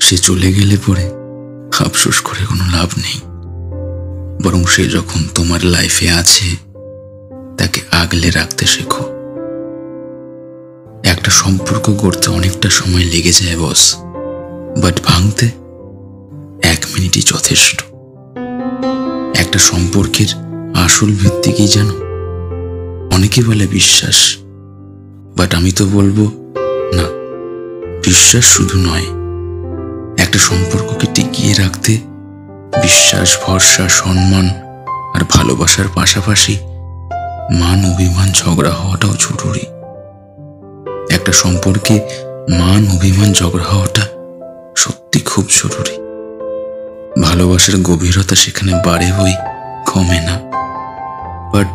সে চলে গেলে পরে আফসোস করে কোনো লাভ নেই, বরং সে যখন তোমার লাইফে আছে তাকে আগলে রাখতে শেখো। একটা সম্পর্ক গড়তে অনেকটা সময় লেগে যায় বস, বাট ভাঙতে 1 মিনিটই যথেষ্ট। একটা সম্পর্কের আসল ভিত্তি কি জানো? অনেকে বলে বিশ্বাস, বাট আমি তো বলবো না, বিশ্বাস শুধু নয়, একটা সম্পর্ককে টিকিয়ে রাখতে বিশ্বাস, ভরসা, সম্মান আর ভালোবাসার পাশাপাশি মান অভিমান, ঝগড়া হওয়াটাও জরুরি। একটা সম্পর্কে মান অভিমান, ঝগড়া হওয়াটা সত্যি খুব জরুরি। ভালোবাসার গভীরতা সেখানে বাড়ে বই, কমে না। বাট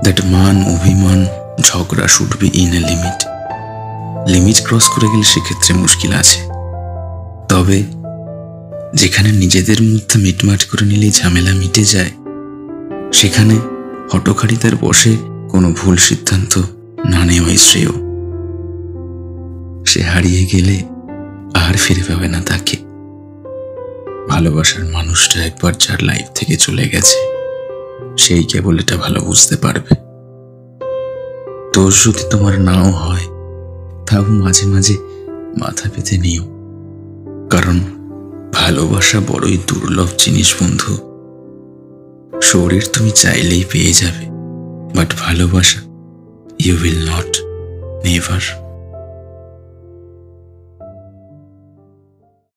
দ্যাট মান অভিমান ঝগড়া should be in a limit. Limit cross করে গেলে সেক্ষেত্রে মুশকিল আছে। তবে যেখানে নিজেদের মধ্যে মিটমাট করে নিলেই ঝামেলা মিটে যায়, সেখানে হঠকারিতার বশে কোনো ভুল সিদ্ধান্ত না নেওয়াই শ্রেয়। সে হারিয়ে গেলে আর ফিরে পাবে না তাকে। ভালোবাসার মানুষটা একবার যার লাইফ থেকে চলে গেছে, সেই কেবল এটা ভালো বুঝতে পারবে। দোষ যদি তোমার নাও হয়, তাও মাঝে মাঝে মাথা পেতে নিও, কারণ ভালোবাসা বড়ই দুর্লভ জিনিস বন্ধু। শরীর তুমি চাইলেই পেয়ে যাবে, বাট ভালোবাসা ইউ উইল নট, নেভার।